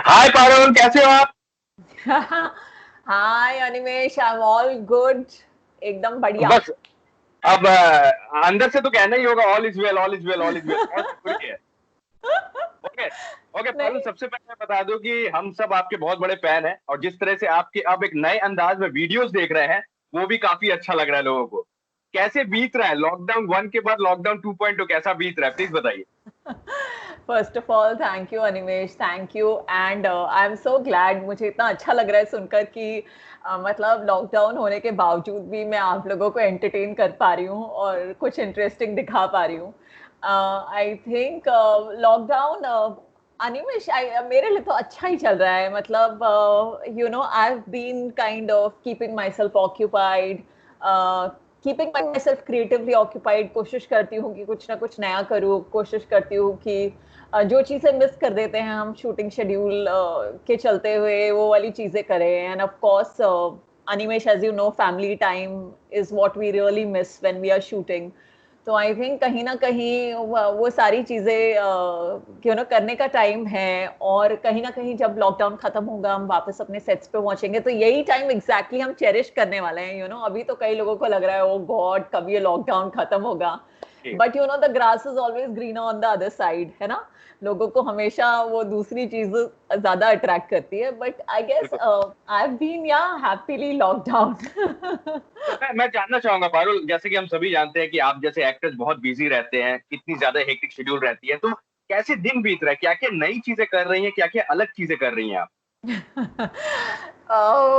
हाय पारुल, कैसे हो आप? Hi Animesh, I am all good. एकदम बढ़िया। बस अब अंदर से तो कहना ही होगा all is well, all is well, all is well. और थोड़ी है। ओके। ओके पारुल, नहीं। सबसे पहले बता दूं कि हम सब आपके बहुत बड़े फैन हैं, और जिस तरह से आपके अब एक नए अंदाज में वीडियोस देख रहे हैं, वो भी काफी अच्छा लग रहा है लोगों को। कैसे बीत रहा है लॉकडाउन 1 के बाद लॉकडाउन 2.0, कैसा बीत रहा है, प्लीज बताइए। First of all thank you Animesh, thank you and I am so glad. मुझे इतना अच्छा लग रहा है सुनकर कि मतलब लॉकडाउन होने के बावजूद भी मैं आप लोगों को एंटरटेन कर पा रही हूँ और कुछ इंटरेस्टिंग दिखा पा रही हूँ। आई थिंक लॉकडाउन अनिमेश मेरे लिए तो अच्छा ही चल रहा है। मतलब you know I have been kind of keeping myself occupied, keeping myself creatively occupied. कोशिश करती हूँ कि कुछ ना कुछ नया करूँ, कोशिश करती हूँ कि जो चीज़ें मिस कर देते हैं हम शूटिंग शेड्यूल के चलते हुए, वो वाली चीज़ें करें। And of course Animesh, as you know, family time is what we really miss when we are shooting. तो आई थिंक कहीं ना कहीं वो सारी चीजें यू नो करने का टाइम है। और कहीं ना कहीं जब लॉकडाउन खत्म होगा, हम वापस अपने सेट्स पे पहुंचेंगे, तो यही टाइम एग्जैक्टली हम चेरिश करने वाले हैं। यू नो अभी तो कई लोगों को लग रहा है ओ गॉड कब ये लॉकडाउन खत्म होगा, but you know the grass is always greener on the other side, है ना। लोगों को हमेशा वो दूसरी चीज ज्यादा अट्रैक्ट करती है, बट आई गेस बिल्कुल। आई हैव बीन या हैप्पीली लॉकडाउन। तो मैं जानना चाहूंगा पारुल, जैसे कि हम सभी जानते हैं कि आप जैसे एक्टर्स बहुत बिजी रहते हैं, कितनी ज्यादा हेक्टिक शेड्यूल रहती है, तो कैसे दिन बीत रहा है, क्या क्या नई चीजें कर रही हैं, क्या क्या अलग चीजें कर रही हैं आप?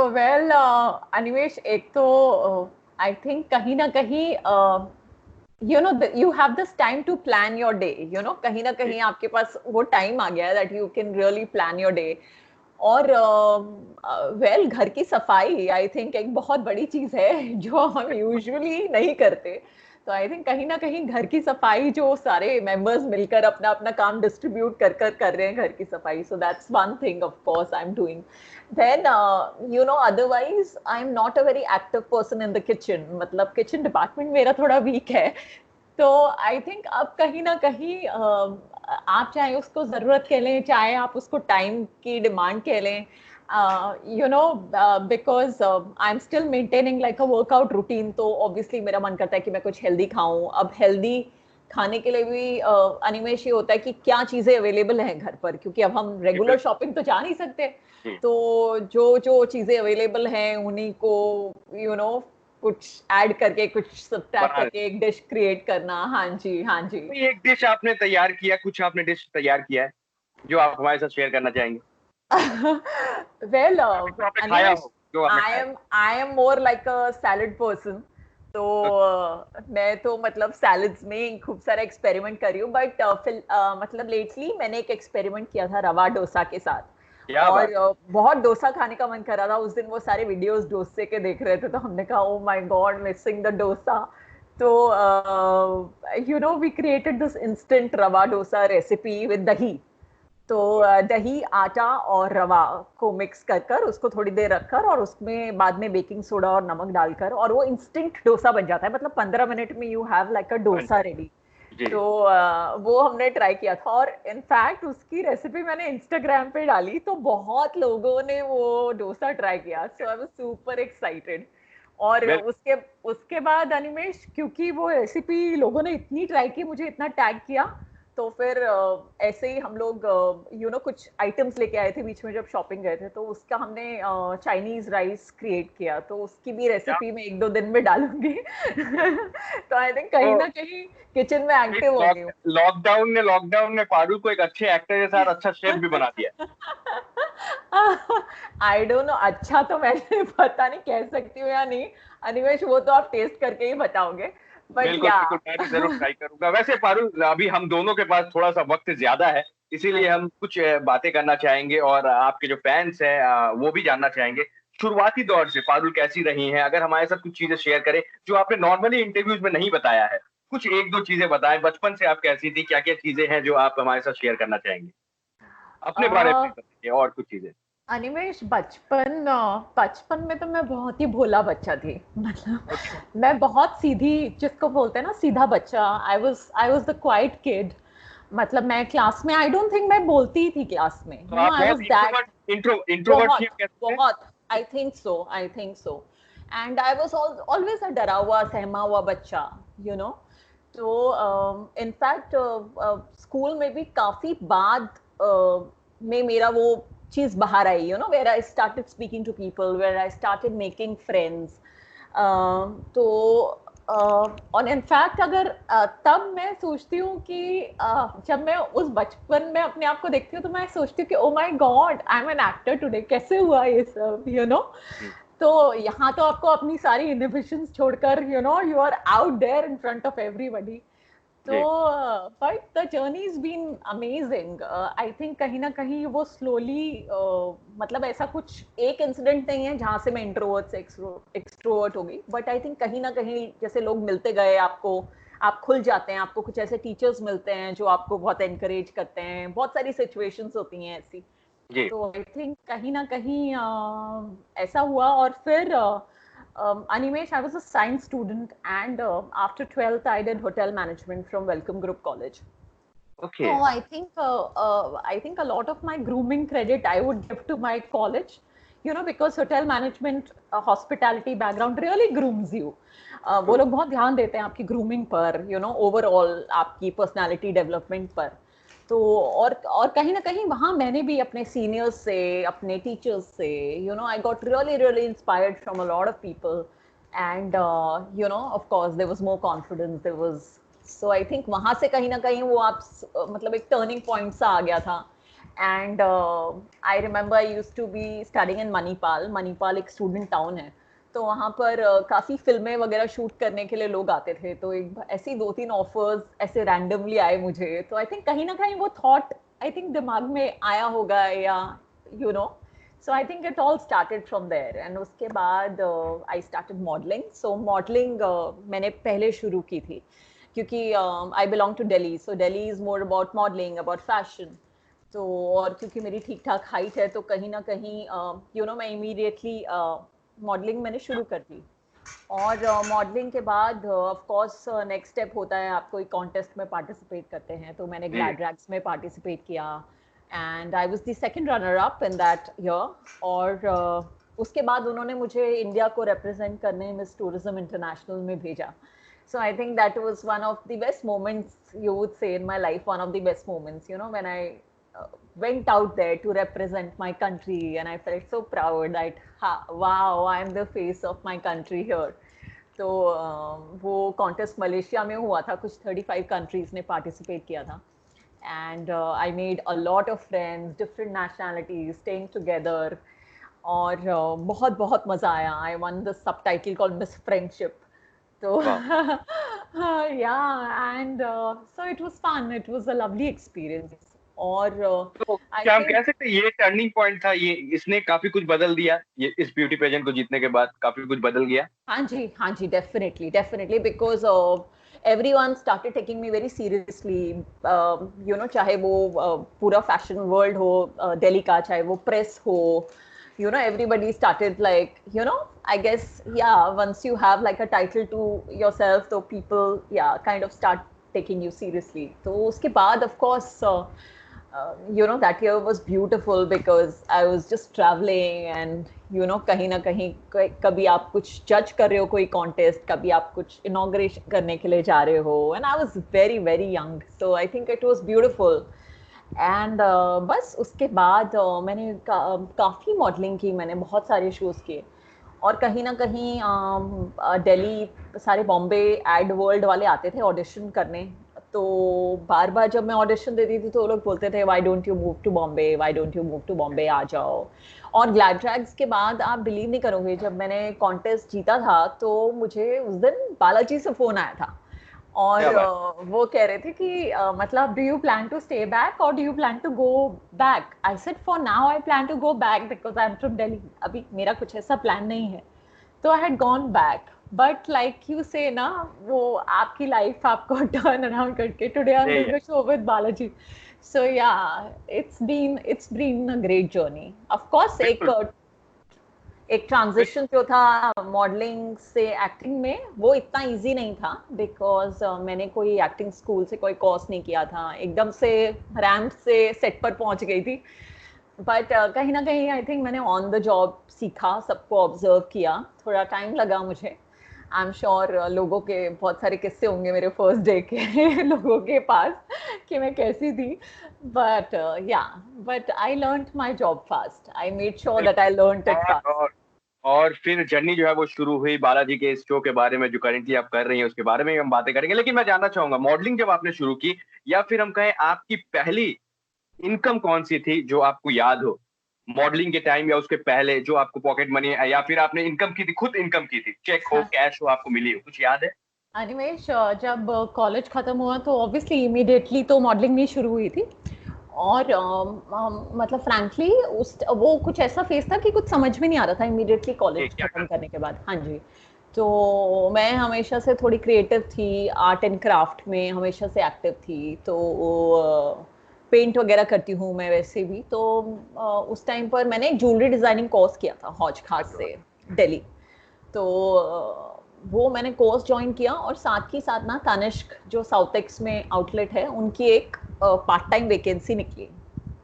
वेल अनिमेश, एक तो आई थिंक कहीं ना कहीं you know you have this time to plan your day. You know कहीं ना जी। कहीं आपके पास वो टाइम आ गया है that you can really plan your day. और वेल घर की सफाई आई थिंक एक बहुत बड़ी चीज है जो हम यूजुअली नहीं करते। तो आई थिंक कहीं ना कहीं घर की सफाई जो सारे मेंबर्स मिलकर अपना अपना काम डिस्ट्रीब्यूट कर रहे हैं घर की सफाई, so that's one thing of course I am doing. Then you know otherwise I am not a very active person in the kitchen. मतलब किचन डिपार्टमेंट मेरा थोड़ा वीक है। तो आई थिंक अब कहीं ना कहीं आप चाहे उसको जरूरत कह लें, चाहे आप उसको टाइम की डिमांड कह लें, you know because I am still maintaining like a workout routine. तो ऑब्वियसली मेरा मन करता है कि मैं कुछ हेल्दी खाऊं। अब हेल्दी खाने के लिए भी अनिमेश ये होता है कि क्या चीजें अवेलेबल हैं घर पर, क्योंकि अब हम जी, रेगुलर बिल्कुल। शॉपिंग तो जा नहीं सकते। जी। तो जो जो चीजें अवेलेबल हैं उन्हीं को यू नो कुछ ऐड करके, कुछ सब्ट्रैक्ट बना करके एक डिश क्रिएट करना। हाँ जी, हाँ जी। कोई एक डिश आपने तैयार किया, कुछ आपने डिश तैयार किया है जो आप हमारे साथ शेयर करना चाहेंगे, वेल या फिर जो आपने खाया अनिमेश, हो, जो आपने खाया? I am more like a salad person. तो मैं तो मतलब सैलड्स में खूब सारा एक्सपेरिमेंट कर रही हूँ, बट मतलब लेटली मैंने एक एक्सपेरिमेंट किया था रवा डोसा के साथ। क्या बात। और बहुत डोसा खाने का मन कर रहा था उस दिन। वो सारे वीडियोस डोसे के देख रहे थे, तो हमने कहा oh my god missing the dosa. तो you know we created this instant rava dosa recipe with दही। तो दही, आटा और रवा को मिक्स कर कर उसको थोड़ी देर रखकर, और उसमें बाद में बेकिंग सोडा और नमक डालकर, और वो इंस्टेंट डोसा बन जाता है। मतलब 15 मिनट में यू हैव लाइक अ बन डोसा जाता रेडी। है। जी। तो वो हमने ट्राई किया था, और इनफैक्ट उसकी रेसिपी मैंने इंस्टाग्राम पे डाली, तो बहुत लोगों ने वो डोसा ट्राई किया। सो आई वाज सुपर एक्साइटेड। और बिल्कुल। उसके उसके बाद अनिमेश, क्योंकि वो रेसिपी लोगों ने इतनी ट्राई की, मुझे इतना टैग किया, तो फिर ऐसे ही हम लोग यू नो कुछ आइटम्स लेके आए थे बीच में जब शॉपिंग गए थे, तो उसका हमने चाइनीज राइस क्रिएट किया। तो उसकी भी क्या रेसिपी मैं 1-2 दिन में डालूंगी। तो आई थिंक तो कहीं ना कहीं किचन में एक्टिव हो गई हूँ। लॉकडाउन ने पारू को एक अच्छे एक्टर के साथ अच्छा शेफ भी बना दिया। आई डोंट नो, अच्छा तो मैं पता नहीं कह सकती हूँ या नहीं। अनिमेश वो तो आप टेस्ट करके ही बताओगे, बट बिल्कुल या। बिल्कुल, मैं भी जरूर ट्राई करूंगा। वैसे पारू, अभी हम दोनों के पास थोड़ा सा वक्त ज्यादा है, हाँ इसीलिए जी। हम कुछ बातें करना चाहेंगे, और आपके जो फैंस हैं वो भी जानना चाहेंगे शुरुआती दौर से पारुल कैसी रही हैं। अगर हमारे साथ कुछ चीजें शेयर करें जो आपने नॉर्मली इंटरव्यूज में नहीं बताया है, कुछ एक दो चीजें बताएं, बचपन से आप कैसी थी, क्या क्या चीजें हैं जो आप हमारे साथ शेयर करना चाहेंगे, अपने बारे में अ, बताइए और कुछ चीजें। अनिमेश, बचपन में तो मैं बहुत ही भोला बच्चा थी। मतलब अच्छा। मैं बहुत सीधी, जिसको बोलते हैं ना सीधा बच्चा। I was the quite kid. मतलब मैं क्लास में आई डोंट थिंक मैं बोलती ही थी क्लास में, तो यू नो आप आई बहुत वाज दैट। इंट्रोवर्ट थी, बहुत कहते हैं। बहुत, I think so, I think so. And I was always a डरा हुआ सहमा हुआ बच्चा, यू नो। तो इनफैक्ट स्कूल में भी काफी बाद में मेरा वो चीज बाहर आई, you know, where I started speaking to people, where I started making friends. तो और इनफैक्ट अगर तब मैं सोचती हूँ कि जब मैं उस बचपन में अपने आप को देखती हूँ तो मैं सोचती हूँ कि ओ my God, I am an actor today, कैसे हुआ ये सब, यू नो। तो यहाँ तो आपको अपनी सारी इनहिबिशंस छोड़कर, you know, you are out there in front of everybody. तो जी but the journey is been amazing. I think कहीं ना कहीं वो स्लोली, मतलब ऐसा कुछ एक इंसिडेंट नहीं है जहाँ से मैं इंट्रोवर्ट से एक्सट्रोवर्ट हो गई, बट आई थिंक कहीं ना कहीं जैसे लोग मिलते गए आपको, आप खुल जाते हैं, आपको कुछ ऐसे टीचर्स मिलते हैं जो आपको बहुत एनकरेज करते हैं, बहुत सारी सिचुएशंस होती हैं ऐसी। जी। तो आई थिंक कहीं ना कहीं ऐसा हुआ। और फिर Animesh, I was a science student, and after 12th, I did hotel management from Welcome Group College. Okay. So I think a lot of my grooming credit I would give to my college, you know, because hotel management, hospitality background really grooms you. वो लोग बहुत ध्यान देते हैं आपकी grooming पर, you know, overall आपकी personality development पर। तो और कहीं ना कहीं वहाँ मैंने भी अपने सीनियर्स से, अपने टीचर्स से, you know, I got really really inspired from a lot of people. And you know, of course there was more confidence, there was, so I think वहाँ से कहीं ना कहीं वो आप मतलब एक टर्निंग पॉइंट सा आ गया था। And I remember I used to be studying in Manipal. Manipal एक स्टूडेंट टाउन है, तो वहाँ पर काफ़ी फिल्में वगैरह शूट करने के लिए लोग आते थे। तो एक ऐसे ही 2-3 ऑफर्स ऐसे रैंडमली आए मुझे। तो आई थिंक कहीं ना कहीं वो थॉट आई थिंक दिमाग में आया होगा, या you know. So I think it all started from there. And उसके बाद I started modelling. So modelling मैंने पहले शुरू की थी क्योंकि I belong to Delhi, so Delhi is more about modelling, about fashion. तो और क्योंकि मेरी ठीक ठाक हाइट है तो कहीं ना कहीं यू नो मैं इमीडिएटली मॉडलिंग मैंने शुरू कर दी। और मॉडलिंग के बाद ऑफ कोर्स नेक्स्ट स्टेप होता है, आप कोई कॉन्टेस्ट में पार्टिसिपेट करते हैं। तो मैंने जी। ग्लैड रैग्स में पार्टिसिपेट किया, and I was the second runner up in that year. और उसके बाद उन्होंने मुझे इंडिया को रिप्रेजेंट करने मिस टूरिज्म इंटरनेशनल में भेजा। So I think that was one of the best moments, you would say, in my life, one of the best moments, you know, when I went out there to represent my country, and I felt so proud that wow, I'm the face of my country here. तो वो contest Malaysia में हुआ था, कुछ 35 countries ने participate किया था। And I made a lot of friends, different nationalities, staying together. और बहुत बहुत मज़ा आया। I won the subtitle called Miss Friendship. तो वाह। Yeah, and so it was fun, it was a lovely experience. और तो आई क्या हम थिंक कह सकते हैं ये टर्निंग पॉइंट था, ये इसने काफी कुछ बदल दिया, ये इस ब्यूटी पेजेंट को जीतने के बाद काफी कुछ बदल गया? हाँ जी, हाँ जी, definitely definitely, because everyone started taking me very seriously. You know, चाहे वो पूरा फैशन वर्ल्ड हो दिल्ली का, चाहे वो प्रेस हो, you know, everybody started, like, you know, I guess, yeah, once you have like a title to yourself, so people, yeah, kind of start taking you seriously. So uske baad, of course, you know, that year was beautiful because I was just traveling, and you know, कहीं ना कहीं कभी आप कुछ जज कर रहे हो कोई कॉन्टेस्ट, कभी आप कुछ इनॉग्रेशन करने के लिए जा रहे हो, and I was very very young, so I think it was beautiful. And बस उसके बाद मैंने काफ़ी मॉडलिंग की, मैंने बहुत सारे शोज़ किए। और कहीं ना कहीं दिल्ली, सारे बॉम्बे एड वर्ल्ड वाले आते थे ऑडिशन करने। तो बार बार जब मैं ऑडिशन देती थी तो वो लोग बोलते थे, why don't you move to Bombay, why don't you move to Bombay, आ जाओ। और ग्लैड ट्रैक्स के बाद आप बिलीव नहीं करोगे, जब मैंने कॉन्टेस्ट जीता था तो मुझे उस दिन बालाजी से फ़ोन आया था। और क्या बात। वो कह रहे थे कि मतलब, do you plan to stay back और do you plan to go back? I said for now I plan to go back because I am from Delhi, अभी मेरा कुछ ऐसा प्लान नहीं है। तो I had gone back, but like you say ना, वो आपकी लाइफ आपको टर्न अराउंड करके टुडे आई एम यही डूइंग है। A show with Balaji. So yeah, it's been a great journey, of course। बिल्कुल। एक ट्रांजिशन जो था मॉडलिंग से एक्टिंग में, वो इतना इजी नहीं था बिकॉज मैंने कोई एक्टिंग स्कूल से कोई कोर्स नहीं किया था, एकदम से रैंप से सेट पर पहुंच गई थी। बट कहीं ना कहीं आई थिंक मैंने ऑन द जॉब सीखा, सबको ऑब्जर्व किया, थोड़ा टाइम लगा मुझे। आई एम श्योर लोगों के बहुत सारे किस्से होंगे मेरे फर्स्ट डे के लोगों के पास कि मैं कैसी थी। But but I learn my job fast, I made sure that I learn it और, फास्ट। और और फिर जर्नी जो है वो शुरू हुई बालाजी के इस शो के बारे में जो करेंटली आप कर रही हैं उसके बारे में हम बातें करेंगे, लेकिन मैं जानना चाहूंगा मॉडलिंग जब आपने शुरू की, या फिर हम कहें आपकी पहली इनकम कौन सी थी जो आपको याद हो, मॉडलिंग के टाइम या उसके पहले, जो आपको पॉकेट मनी या फिर आपने इनकम की थी, खुद इनकम की थी, चेक हो कैश हो आपको मिली हो, कुछ याद है? अनिमेश, जब कॉलेज खत्म हुआ तो ऑब्वियसली इमीडिएटली तो मॉडलिंग नहीं शुरू हुई थी। और मतलब फ्रैंकली उस वो कुछ ऐसा फेस था कि कुछ समझ में नहीं आ रहा था इमीडिएटली कॉलेज क्या खत्म करने के बाद। हाँ जी। तो मैं हमेशा से थोड़ी क्रिएटिव थी, आर्ट एंड क्राफ्ट में हमेशा से एक्टिव थी, तो पेंट वगैरह करती हूँ मैं वैसे भी। तो उस टाइम पर मैंने एक ज्वेलरी डिजाइनिंग कोर्स किया था हौज खास से, दिल्ली। तो वो मैंने कोर्स ज्वाइन किया, और साथ ही साथ ना तनिष्क जो साउथ एक्स में आउटलेट है, उनकी एक पार्ट टाइम वैकेंसी निकली।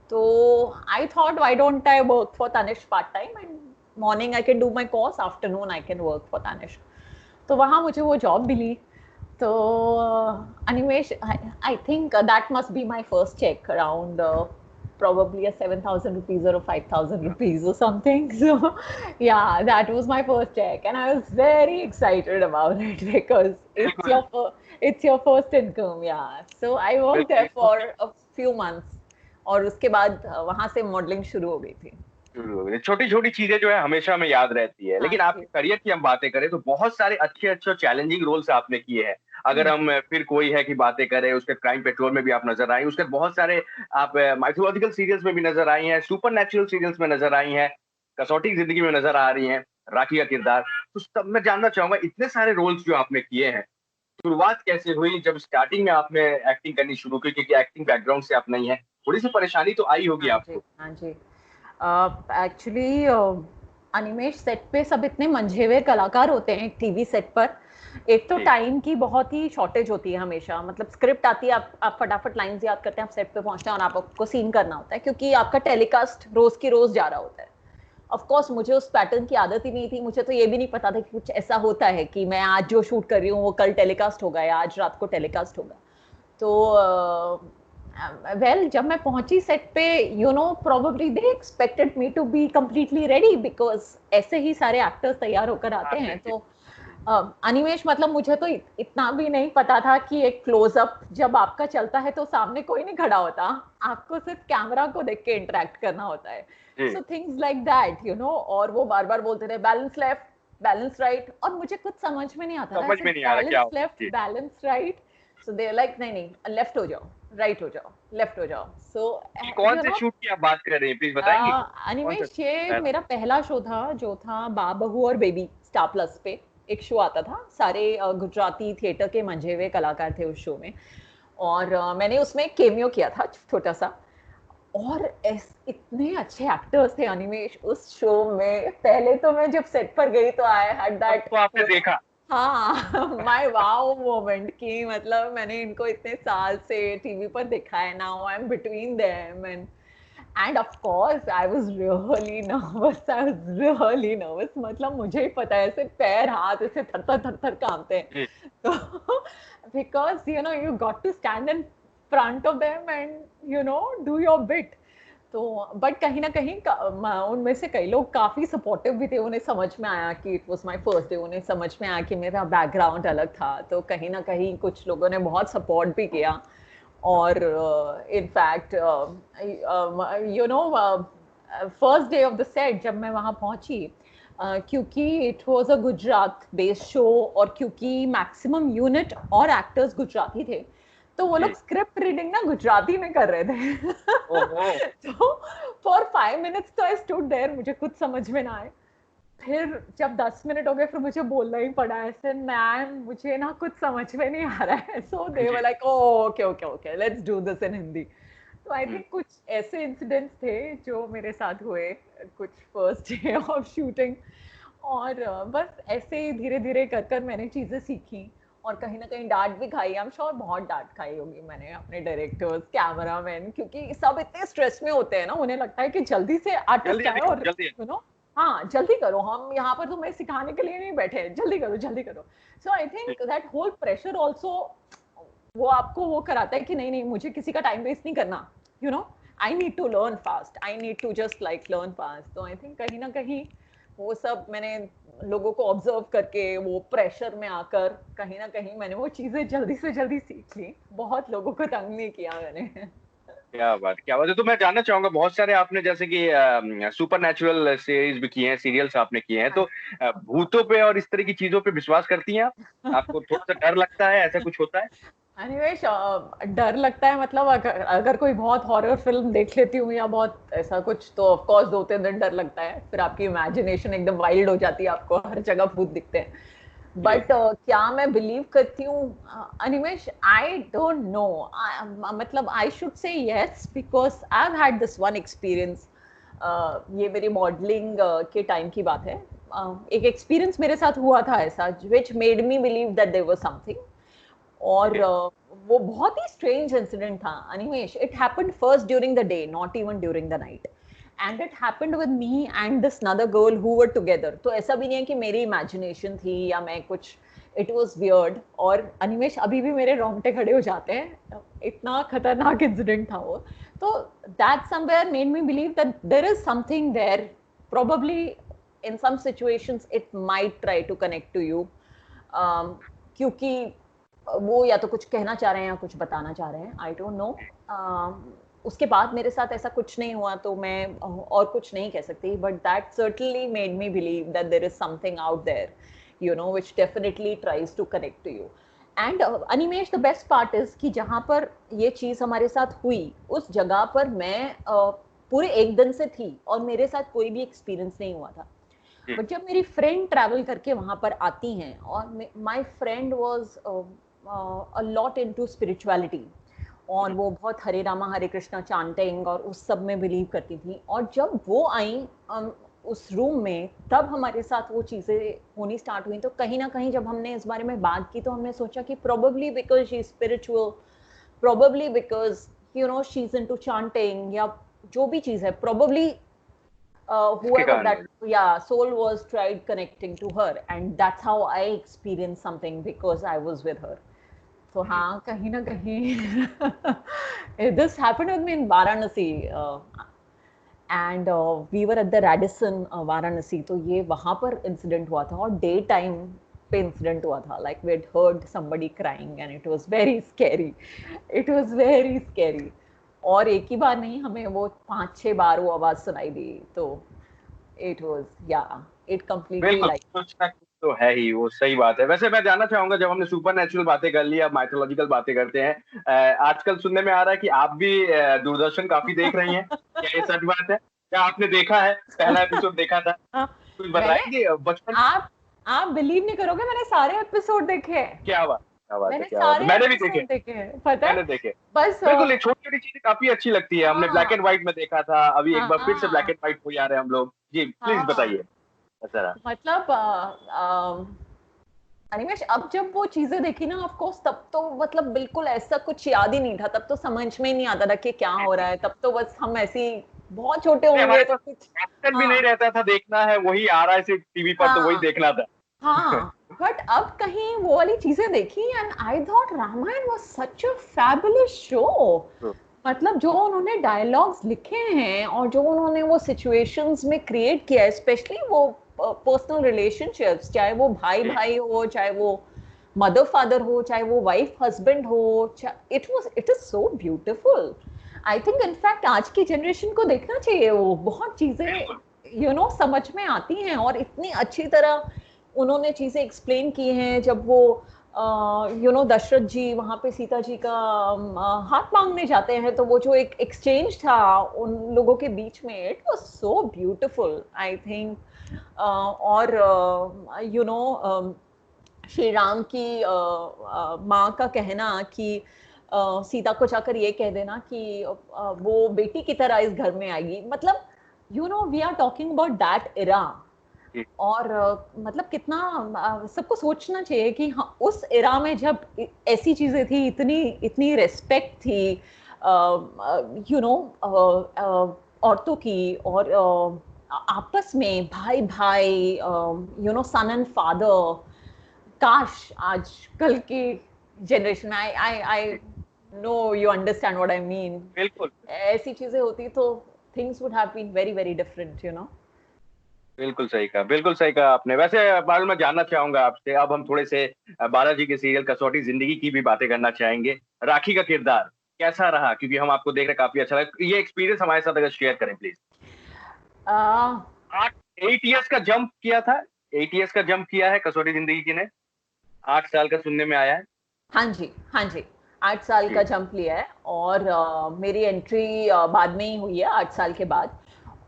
तो I thought why don't I work for Tanishq part time, and morning I can do my course, afternoon I can work for Tanishq. तो वहाँ मुझे वो जॉब मिली। तो Animesh, I think that must be my first cheque around probably a 7,000 rupees or a 5,000 rupees or something. So yeah, that was my first check, and I was very excited about it because बिल्कुल it's your first income. Yeah, so I worked there बिल्कुल। for a few months, और उसके बाद वहां से modelling शुरू हो गई थी। छोटी छोटी चीजें जो है हमेशा हमें याद रहती है, हाँ लेकिन जी। आपके करियर की हम बातें करें तो बहुत सारे अच्छे अच्छे चैलेंजिंग रोल्स आपने किए हैं। अगर हम्म, हम फिर कोई है की बातें करें, उसके क्राइम पेट्रोल में भी आप नजर आई, उसके बहुत सारे आप माइथोलॉजिकल सीरियल्स में भी नजर आई हैं, सुपर नेचुरल सीरियल्स में नजर आई हैं, कसौटी जिंदगी में नजर आ रही हैं, राखी का किरदार। तो तब मैं जानना चाहूंगा इतने सारे रोल्स जो आपने किए हैं, शुरुआत कैसे हुई जब स्टार्टिंग में आपने एक्टिंग करनी शुरू की, क्योंकि एक्टिंग बैकग्राउंड से आप नहीं है, थोड़ी सी परेशानी तो आई होगी हाँ जी, आपको? हाँ जी। एक्चुअली अनिमेश, सेट पे सब इतने मंझे हुए कलाकार होते हैं टीवी सेट पर। एक तो जी टाइम की बहुत ही शॉर्टेज होती है हमेशा, मतलब स्क्रिप्ट आती है, आप फटाफट लाइंस याद करते हैं, आप सेट पे पहुंचते हैं और आपको सीन करना होता है, क्योंकि आपका टेलीकास्ट रोज की रोज जा रहा होता है। ऑफ कोर्स मुझे उस पैटर्न की आदत ही नहीं थी, मुझे तो ये भी नहीं पता था कि कुछ ऐसा होता है कि मैं आज जो शूट कर रही हूँ वो कल टेलीकास्ट होगा या आज रात को टेलीकास्ट होगा। तो वेल जब मैं पहुंची सेट पे, you know probably they expected me to be completely ready, because ऐसे ही सारे एक्टर्स तैयार होकर आते आते हैं। जी। तो अनिमेश, मतलब मुझे तो इतना भी नहीं पता था कि एक क्लोजअप जब आपका चलता है तो सामने कोई नहीं खड़ा होता, आपको सिर्फ कैमरा को देख के इंटरेक्ट करना होता है। जी so things like that, you know, और वो बार बार बोलते थे बैलेंस लेफ्ट, बैलेंस राइट, और मुझे कुछ समझ में नहीं आता था समझ ऐसे में नहीं आ रहा क्या बैलेंस हो। लेफ्ट जी balance right. So they like नहीं नहीं, लेफ्ट हो जाओ, राइट हो जाओ, लेफ्ट हो जाओ। सो ये कौन यू से नो, शूट की आप बात कर रही हैं, प्लीज बताएंगी? कौन सा अनिमेश, ये पहला? मेरा पहला शो था, जो था बा बहू और बेबी, स्टार प्लस पे एक शो आता था। सारे गुजराती थिएटर के मंझे हुए कलाकार थे उस शो में, और मैंने उसमें केमियो किया था छोटा सा। और इतने अच्छे एक्टर्स थे अनिमेश उस शो में। पहले तो मैं जब सेट पर गई तो आई हैड दैट, सबको आपने यू नो, देखा? हाँ, माय वाओ मोमेंट, की मतलब मैंने इनको इतने साल से टीवी पर देखा है, now I am between them, and of course I was really nervous, I was really nervous, मतलब मुझे ही पता है ऐसे पैर हाथ ऐसे थर थर थर थर कांपते हैं। जी तो because you know you got to stand in front of them and you know do your bit. तो बट कहीं ना कहीं उनमें से कई लोग काफी सपोर्टिव भी थे, उन्हें समझ में आया कि it was my first day, उन्हें समझ में आया कि मेरा बैकग्राउंड अलग था, तो कहीं ना कहीं कुछ लोगों ने बहुत सपोर्ट भी किया। और in fact you know, first day of the set जब मैं वहां पहुंची, क्योंकि it was a Gujarat based show, और क्योंकि मैक्सिमम यूनिट और एक्टर्स गुजराती थे, तो वो लोग जी। स्क्रिप्ट रीडिंग ना गुजराती में कर रहे थे। ओहो। तो फॉर 5 मिनट्स तो आई स्टूड देयर, मुझे कुछ समझ में ना आए। फिर जब 10 मिनट हो गए, फिर मुझे बोलना ही पड़ा ऐसे, मैम मुझे ना कुछ समझ में नहीं आ रहा है। सो दे वर जी like okay okay okay, let's do this in Hindi. तो आई हम्म। थिंक कुछ ऐसे इंसिडेंट्स थे जो मेरे साथ हुए कुछ फर्स्ट डे ऑफ शूटिंग, और बस ऐसे ही धीरे धीरे कर कर मैंने चीजें सीखी, और कहीं ना कहीं डांट भी खाई। आई एम श्योर बहुत डांट खाई होगी मैंने अपने डायरेक्टर्स, कैमरामैन, क्योंकि सब इतने स्ट्रेस में होते हैं ना, उन्हें लगता है कि जल्दी से आर्टिस्ट जल्दी आए और जल्दी। यू नो, हाँ जल्दी करो, हम यहाँ पर तुम्हें सिखाने के लिए नहीं बैठे हैं, जल्दी करो जल्दी करो। So I think that whole pressure also वो आपको वो कराता है कि नहीं नहीं, मुझे किसी का टाइम वेस्ट नहीं करना, you know, I need to learn fast, I need to just like learn fast. तो आई थिंक कहीं ना कहीं वो सब मैंने लोगों को ऑब्जर्व करके, वो प्रेशर में आकर कहीं ना कहीं मैंने वो चीजें जल्दी से जल्दी सीख ली, बहुत लोगों को तंग नहीं किया मैंने। क्या बात, क्या बात है। तो मैं जानना चाहूंगा, बहुत सारे आपने जैसे कि सुपर नेचुरल सीरीज भी किए हैं, सीरियल्स आपने किए हैं, तो भूतों पे और इस तरह की चीजों पे विश्वास करती हैं आप? आपको थोड़ा सा डर लगता है, ऐसा कुछ होता है? अनिमेश, डर लगता है मतलब अगर कोई बहुत हॉरर फिल्म देख लेती हूँ या बहुत ऐसा कुछ, तो ऑफ कोर्स 2-3 दिन डर लगता है, फिर आपकी इमेजिनेशन एकदम वाइल्ड हो जाती है, आपको हर जगह भूत दिखते हैं। जी। बट क्या मैं बिलीव करती हूँ अनिमेश? आई डोंट नो, मतलब I should say yes, because I have had this one experience. ये मेरी मॉडलिंग के टाइम की बात है। एक एक्सपीरियंस मेरे साथ हुआ था ऐसा, which made me believe that there was something. और ओके। वो बहुत ही स्ट्रेंज इंसिडेंट था Animesh. It happened first during the day, not even during the night, and it happened with me and this another girl who were together. तो ऐसा भी नहीं है कि मेरी इमेजिनेशन थी या मैं कुछ, इट वाज वियर्ड। और अनिमेश अभी भी मेरे रोंगटे खड़े हो जाते हैं, इतना खतरनाक इंसिडेंट था वो। तो that somewhere made me believe that there is something there, probably in some situations it might try to connect to you, क्योंकि वो या तो कुछ कहना चाह रहे हैं या कुछ बताना चाह रहे हैं, आई डोंट नो। उसके बाद मेरे साथ ऐसा कुछ नहीं हुआ, तो मैं और कुछ नहीं कह सकती, but that certainly made me believe that there is something out there, you know, which definitely tries to connect to you. And Animesh, the best part is कि जहां पर ये चीज हमारे साथ हुई, उस जगह पर मैं पूरे एक दिन से थी और मेरे साथ कोई भी एक्सपीरियंस नहीं हुआ था। जी। बट जब मेरी फ्रेंड ट्रैवल करके वहां पर आती हैं, और my friend was a lot into spirituality, और वो बहुत हरे रामा हरे कृष्णा चांटिंग और उस सब में बिलीव करती थी, और जब वो आई उस रूम में, तब हमारे साथ वो चीज़ें होनी स्टार्ट हुई। तो कहीं ना कहीं जब हमने इस बारे में बात की, तो हमने सोचा कि probably because she is spiritual, probably because you no she is into chanting, या जो भी चीज़ है, प्रोबेबली इसके whoever कारण that, yeah, soul was tried connecting to her, and that's how I experienced something because I was with her. So जी। हाँ, कहीं ना कहीं this happened with me in Varanasi, and we were at the Radisson, Varanasi. तो ये वहाँ पर incident हुआ था, और डे टाइम पे इंसिडेंट हुआ था, like we had heard somebody crying and it was very scary, it was very scary। और एक ही बार नहीं, हमें वो 5-6 बार वो आवाज सुनाई दी। तो it was, yeah, it completely बिल्कुल, like, कुछ ना कुछ तो है ही, वो सही बात है। वैसे मैं जानना चाहूंगा, जब हमने सुपर नेचुरल बातें कर ली, अब माइथोलॉजिकल बातें करते हैं। आजकल सुनने में आ रहा है कि आप भी दूरदर्शन काफी देख रही हैं, क्या ये सच बात है? क्या आपने देखा है, पहला एपिसोड देखा था? कुछ मैंने, बताएंगे बचपन? आप आप बिलीव नहीं करोगे, मैंने सारे एपिसोड देखे हैं। क्या बात, क्या बात है, मैंने क्या बात है, सारे मैंने भी देखे, एपिसोड देखे हैं, पता है। मैंने देखे। बस बिल्कुल, ये छोटी छोटी चीजें काफी अच्छी लगती है। हमने ब्लैक एंड हाँ व्हाइट में देखा था, अभी एक बार फिर से ब्लैक हाँ एंड व्हाइट को जा रहे हैं हम लोग। जी प्लीज हाँ, बताइए जरा। मतलब अनिमेश, अब जब वो चीजें देखी ना, ऑफ कोर्स, तब तो मतलब बिल्कुल ऐसा कुछ याद ही नहीं था, तब तो समझ में ही नहीं आता था कि क्या हो रहा है, तब तो बस हम ऐसे ही बहुत छोटे नहीं, होंगे हमारे तो पास कुछ। ऑप्शन भी नहीं हाँ रहता था, देखना है वही आ रहा है सिर्फ टीवी पर, तो वही हाँ देखना था। हाँ, बट अब कहीं वो वाली चीजें देखी, and I thought Ramayan was such a fabulous show. मतलब जो उन्होंने डायलॉग्स लिखे हैं, और जो उन्होंने वो सिचुएशंस में क्रिएट किया है, स्पेशली वो पर्सनल रिलेशनशिप्स, चाहे वो भाई जी। भाई हो, चाहे वो मदर फादर हो, चाहे वो वाइफ हस्बैंड हो, it is so beautiful. I think in fact आज की जनरेशन को देखना चाहिए, वो बहुत चीजें समझ में आती हैं, और इतनी अच्छी तरह उन्होंने चीजें एक्सप्लेन की हैं। जब वो दशरथ जी वहां पे सीता जी का हाथ मांगने जाते हैं, तो वो जो एक एक्सचेंज था उन लोगों के बीच में, it was so beautiful, I think. और श्री राम की माँ का कहना कि सीता को जाकर ये कह देना कि वो बेटी की तरह इस घर में आएगी, मतलब you know we are talking about that era, जी, और मतलब कितना सबको सोचना चाहिए कि हाँ, उस एरा में जब ऐसी चीजें थी, इतनी इतनी रेस्पेक्ट थी यू नो औरतों की, और आपस में भाई भाई, you know son and father. काश आजकल की जनरेशन में, आई आई आई जी, no you understand what I mean, बिल्कुल, ऐसी चीजें होती तो things would have been very very different, you know. बिल्कुल सही कहा, बिल्कुल सही कहा आपने। वैसे पारुल, मैं जानना चाहूँगा आपसे, अब हम थोड़े से बालाजी के सीरियल कसौटी ज़िंदगी की भी बातें करना चाहेंगे। राखी का किरदार कैसा रहा? क्योंकि हम आपको देख रहे हैं, काफ़ी अच्छा लगा। ये एक्सपीरियंस हमारे साथ अगर शेयर करें प्लीज़। 8 8 इयर्स का जंप किया था, 8 इयर्स का जंप किया है कसौटी ज़िंदगी की ने, 8 साल का सुनने में आया है। हाँ जी, हाँ जी। 8 साल का जी, जंप लिया है, और मेरी एंट्री बाद में ही हुई है, 8 साल के बाद।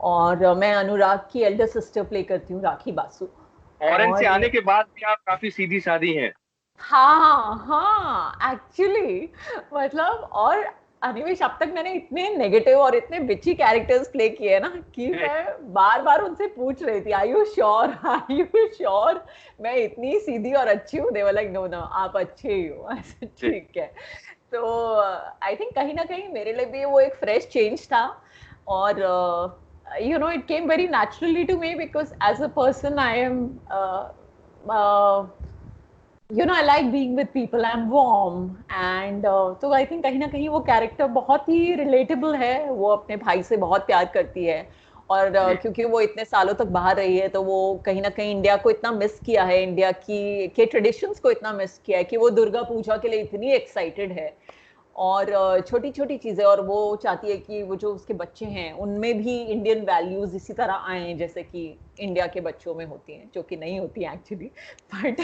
और मैं अनुराग की एल्डर सिस्टर प्ले करती हूँ, राखी बासु। फॉरेन से और आने के बाद भी आप काफ़ी सीधी-सादी हैं। हाँ, हाँ, एक्चुअली मतलब, और अनिमेश, अब तक मैंने इतने नेगेटिव और इतने बिची कैरेक्टर्स प्ले किए हैं ना, कि मैं बार-बार उनसे पूछ रही थी, are you sure? Are you sure मैं इतनी सीधी और अच्छी हूँ? They were like, no, no, आप अच्छे ही हो। ऐसे जी, ठीक है। तो आई थिंक कहीं न कहीं मेरे लिए भी वो एक फ्रेश चेंज था, और you know it came very naturally to me, because as a person I am uh, you know I like being with people, I'm warm, and तो I think कहीं ना कहीं वो कैरेक्टर बहुत ही रिलेटेबल है। वो अपने भाई से बहुत प्यार करती है, और जी, क्योंकि वो इतने सालों तक बाहर रही है, तो वो कहीं ना कहीं इंडिया को इतना मिस किया है, इंडिया की के ट्रेडिशंस को इतना मिस किया है, कि वो दुर्गा पूजा के लिए इतनी एक्साइटेड है। और छोटी छोटी चीजें, और वो चाहती है कि वो जो उसके बच्चे हैं उनमें भी इंडियन वैल्यूज इसी तरह आए, जैसे कि इंडिया के बच्चों में होती हैं, जो कि नहीं होती हैं एक्चुअली। बट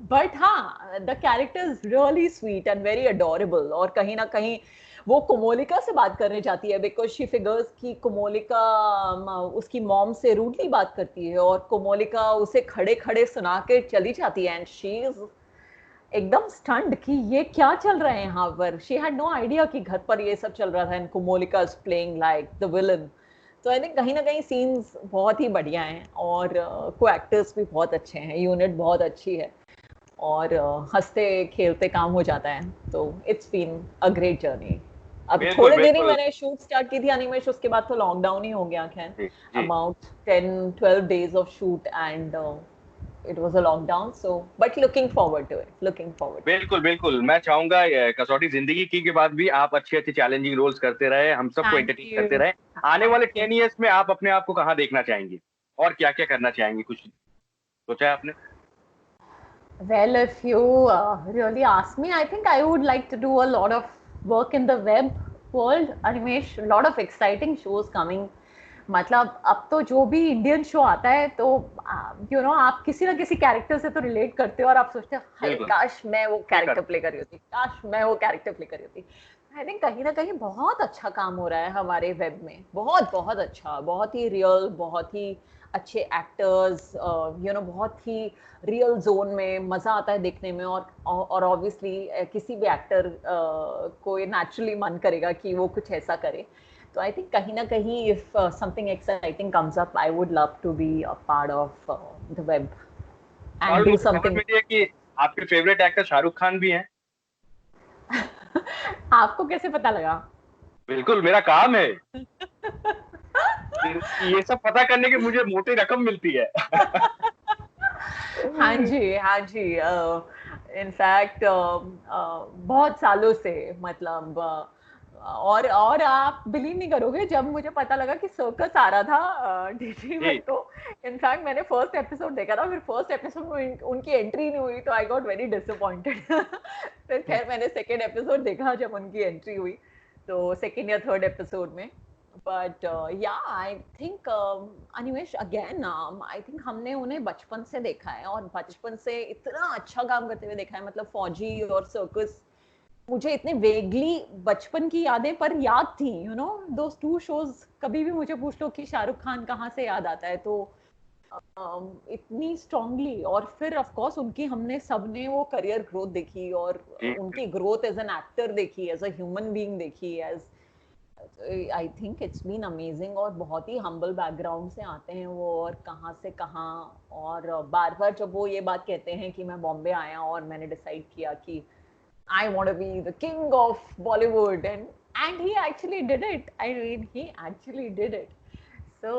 बट हाँ, the character is really sweet and very adorable. और कहीं ना कहीं वो कोमोलिका से बात करने जाती है, बिकॉज शी फिगर्स कि कोमोलिका उसकी मॉम से रूडली बात करती है, और कोमोलिका उसे खड़े खड़े सुना के चली जाती है, एंड शी इज एकदम स्टंड कि ये क्या चल रहा है यहाँ पर। शी हैड नो आइडिया कि घर पर ये सब चल रहा था, and Komolika is playing like the villain. तो आई थिंक कहीं ना कहीं सीन्स बहुत ही बढ़िया हैं, और को एक्टर्स भी बहुत अच्छे हैं, यूनिट बहुत अच्छी है, और हंसते खेलते काम हो जाता है। तो it's been a great journey. अब बिल्कुल, थोड़े दिन ही बिल्कुल। मैंने शूट स्टार्ट की थी एनिमेशन, उसके बाद तो लॉकडाउन ही हो गया। खैर, जी, जी। About 10-12 days of shoot, and it was a lockdown, so but looking forward to it, looking forward to it. बिल्कुल, बिल्कुल। मैं चाहूँगा कसौटी ज़िंदगी की के बाद भी आप अच्छे-अच्छे चैलेंजिंग रोल्स करते रहें, हम सबको Thank एंटरटेन करते you. रहें। आने Thank वाले you. 10 इयर्स में आप अपने आप को कहाँ देखना चाहेंगी? और क्या-क्या करना चाहेंगी? कुछ सोचा है आपने? Well, if you really ask me, I think I would like to do a lot of work in the web world, animation, a lot of exciting shows coming. मतलब अब तो जो भी इंडियन शो आता है, तो यू नो आप किसी ना किसी कैरेक्टर से तो रिलेट करते हो, और आप सोचते हो, हाय बिल्कुल, काश मैं वो सही कहा। कैरेक्टर प्ले करी होती, काश मैं वो कैरेक्टर प्ले करी होती। आई थिंक कहीं ना कहीं बहुत अच्छा काम हो रहा है हमारे वेब में, बहुत बहुत अच्छा, बहुत ही रियल, बहुत ही अच्छे एक्टर्स, यू नो बहुत ही रियल जोन में मजा आता है देखने में। और ऑब्वियसली किसी भी एक्टर को ये नेचुरली मन करेगा कि वो कुछ ऐसा करे। तो आई थिंक कहीं ना कहीं if something exciting comes up, I would love to be a part of the web and और डू मुझे खबर समथिंग। मिली है कि आपके फेवरेट एक्टर शाहरुख खान भी हैं। आपको कैसे पता लगा? बिल्कुल, मेरा काम है। ये सब पता करने की मुझे मोटी रकम मिलती है। हाँ जी, हाँ जी। इनफैक्ट बहुत सालों से, मतलब और आप बिलीव नहीं करोगे, जब मुझे पता लगा कि सर्कस आ रहा था डीडी में, जी, तो इनफैक्ट मैंने फर्स्ट एपिसोड देखा था, फिर फर्स्ट एपिसोड में उनकी एंट्री नहीं हुई, तो आई गॉट वेरी डिसअपॉइंटेड। फिर खैर मैंने सेकेंड एपिसोड देखा जब उनकी एंट्री हुई, तो सेकेंड या थर्ड एपिसोड में। बट या I think Animesh again, I think हमने उन्हें बचपन से देखा है, और बचपन से इतना अच्छा काम करते हुए देखा है। मतलब फौजी और सर्कस मुझे इतने वेगली बचपन की यादें पर याद थी, you know those two shows. कभी भी मुझे पूछ लो कि शाहरुख खान कहाँ से याद आता है, तो इतनी स्ट्रांगली। और फिर ऑफ कोर्स उनकी हमने सबने वो करियर ग्रोथ देखी, और जी, उनकी ग्रोथ एज एन एक्टर देखी, एज अ ह्यूमन बीइंग देखी, as I think it's been amazing, और बहुत ही हम्बल बैकग्राउंड से आते हैं वो, और कहाँ से कहाँ। और बार बार जब वो ये बात कहते हैं कि मैं बॉम्बे आया और मैंने डिसाइड किया कि I want to be the king of Bollywood, and he actually did it. I mean, he actually did it. So,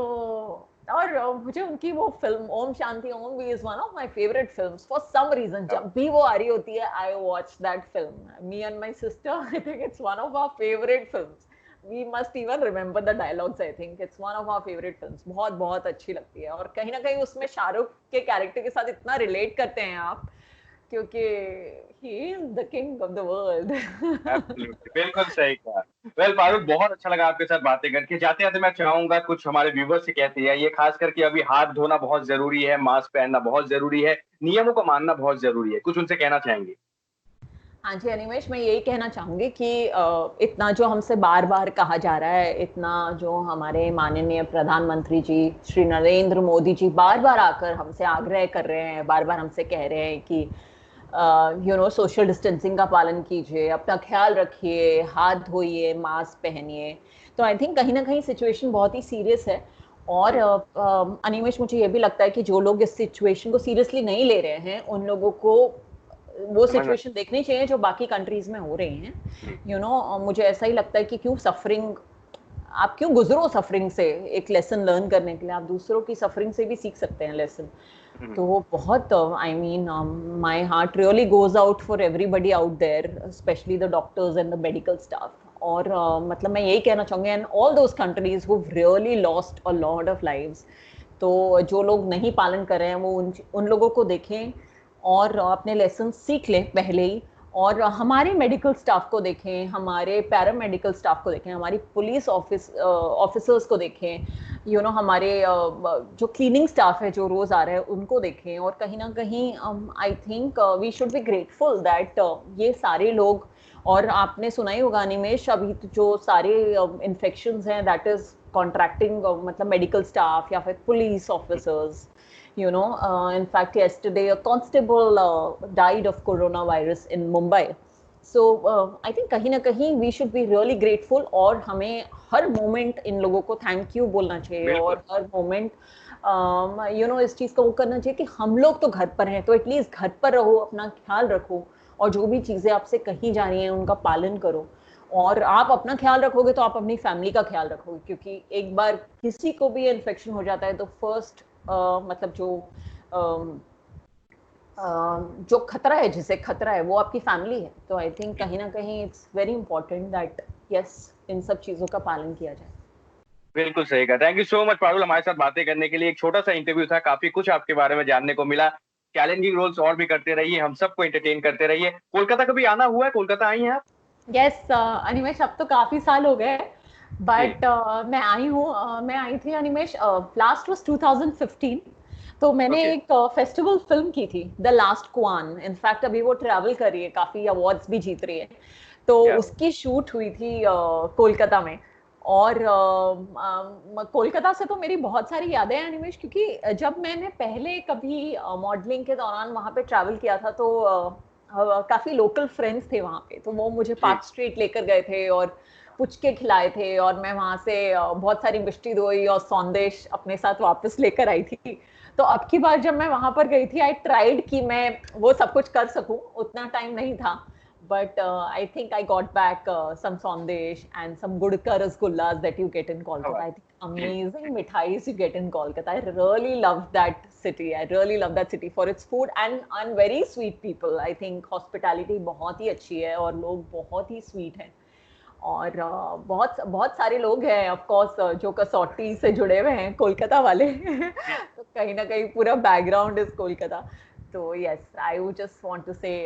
और मुझे उनकी वो फिल्म ओम शांति ओम भी is one of my favourite films for some reason. जब भी वो आ रही होती है I watch that film, me and my sister. I think it's one of our favourite films. We must even remember the dialogues. I think it's one of our favourite films. बहुत बहुत अच्छी लगती है, और कहीं ना कहीं उसमें शाहरुख के कैरेक्टर के साथ इतना रिलेट करते हैं आप, क्योंकि he is the king of the world. Absolutely, बिल्कुल सही कहा। वेल फारूक, बहुत अच्छा लगा आपके साथ बातें करके। जाते जाते मैं चाहूंगा कुछ हमारे व्यूवर्स से कहते हैं, ये खास करके अभी हाथ धोना बहुत जरूरी है, मास्क पहनना बहुत जरूरी है, नियमों को मानना बहुत जरूरी है, कुछ उनसे कहना चाहेंगे? हाँ जी अनिमेश, मैं यही कहना चाहूंगी कि इतना जो हमसे बार बार कहा जा रहा है, इतना जो हमारे माननीय प्रधानमंत्री जी श्री नरेंद्र मोदी जी बार बार आकर हमसे आग्रह कर रहे हैं, बार बार हमसे कह रहे हैं कि सोशल डिस्टेंसिंग का पालन कीजिए, अपना ख्याल रखिए, हाथ धोइए, मास्क पहनिए। तो आई थिंक कहीं ना कहीं सिचुएशन बहुत ही सीरियस है। और अनिमेश, मुझे ये भी लगता है कि जो लोग इस सिचुएशन को सीरियसली नहीं ले रहे हैं, उन लोगों को वो समझना। सिचुएशन देखनी चाहिए जो बाकी कंट्रीज में हो रही हैं। मुझे ऐसा ही लगता है कि आप क्यों गुजरो सफरिंग से, एक लेसन लर्न करने के लिए आप दूसरों की सफरिंग से भी सीख सकते हैं लेसन। तो वो बहुत, I mean, my heart really goes out for everybody out there, specially the doctors and the medical staff. और मतलब मैं यही कहना चाहूंगी, and all those countries who really lost a lot of lives. तो जो लोग नहीं पालन कर रहे हैं वो उन लोगों को देखें और अपने लेसन सीख लें पहले ही। और हमारे मेडिकल स्टाफ को देखें, हमारे पैरामेडिकल स्टाफ को देखें, हमारी पुलिस ऑफिसर्स को देखें, हमारे जो क्लीनिंग स्टाफ है जो रोज आ रहे हैं उनको देखें। और कहीं ना कहीं I think we should be grateful that ये सारे लोग, और आपने सुना ही होगा अनिमेश, अभी जो सारे इन्फेक्शंस हैं दैट इज कॉन्ट्रैक्टिंग, मतलब मेडिकल स्टाफ या फिर police officers. In fact, yesterday a constable died of coronavirus in Mumbai. So I think कहीं ना कहीं we should be really grateful, और हमें हर मोमेंट इन लोगों को थैंक यू बोलना चाहिए, बिल्कुल। और हर मोमेंट इस चीज को वो करना चाहिए कि हम लोग तो घर पर हैं, तो एटलीस्ट घर पर रहो, अपना ख्याल रखो, और जो भी चीजें आपसे कही जा रही हैं उनका पालन करो। और आप अपना ख्याल रखोगे तो आप अपनी फैमिली का ख्याल रखोगे, क्योंकि एक बार किसी को भी इन्फेक्शन हो जाता है तो फर्स्ट मतलब जो खतरा है, जिसे खतरा है वो आपकी फैमिली है। तो आई थिंक कहीं ना कहीं it's very important that yes, इन सब चीजों का पालन किया जाए। बिल्कुल सही कहा। Thank you so much Parul, हमारे साथ बातें करने के लिए। एक छोटा सा इंटरव्यू था, काफी कुछ आपके बारे में जानने को मिला। चैलेंजिंग रोल्स और भी करते रहिए, हम सबको एंटरटेन करते रहिए। कोलकाता कभी आना हुआ है? कोलकाता आई हैं आप? यस अनिमेश, अब तो काफी साल हो गए, बट मैं आई थी अनिमेश, लास्ट वाज 2015। तो मैंने ओके। एक फेस्टिवल फिल्म की थी, द लास्ट क्वान। इनफैक्ट अभी वो ट्रैवल कर रही है, काफी अवार्ड्स भी जीत रही है। तो क्या? उसकी शूट हुई थी कोलकाता में। और कोलकाता से तो मेरी बहुत सारी यादें हैं अनिमेश, क्योंकि जब मैंने पहले कभी मॉडलिंग के दौरान वहां पे ट्रैवल किया था, तो काफी लोकल फ्रेंड्स थे वहां पे, तो वो मुझे जी। पार्क स्ट्रीट लेकर गए थे और पुचके खिलाए थे, और मैं वहां से बहुत सारी मिष्टी दोई और सौंदेश अपने साथ वापस लेकर आई थी। तो अब की बार जब मैं वहां पर गई थी, आई ट्राइड कि मैं वो सब कुछ कर सकूं, उतना टाइम नहीं था, but I think I got back some sandesh and some gudka rasgullas that you get in Kolkata. I think ji. amazing mithais you get in Kolkata. I really love that city. I really love that city for its food and very sweet people. I think hospitality बहुत ही अच्छी है और लोग बहुत ही sweet हैं। और बहुत बहुत सारे लोग हैं ऑफ कोर्स जो कसौटी से जुड़े हुए हैं, कोलकाता वाले। जी। तो कहीं ना कहीं पूरा बैकग्राउंड इज कोलकाता। तो yes, I would just want to say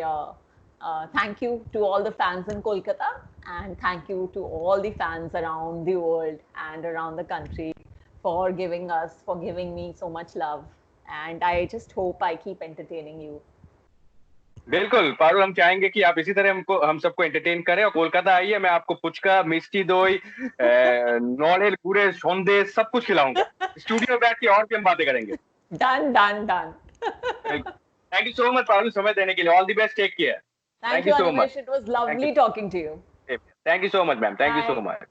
thank you to all the fans in Kolkata, and thank you to all the fans around the world and around the country for giving me so much love. And I just hope I keep entertaining you. बिल्कुल पारुल, हम चाहेंगे कि आप इसी तरह हम सबको entertain करें, और कोलकाता आइए, मैं आपको पुचका, मिष्टी दोई, नॉलेज पूरे सौंदेश सब कुछ खिलाऊंगा। स्टूडियो में बैठ के और भी हम बातें करेंगे। Done, done, done. Thank you so much Parul, समय देने के लिए। All the best, take care. Thank thank you, you so much. Animesh. It was thank you. lovely talking to you. Thank you so much ma'am, thank you so Bye. Much.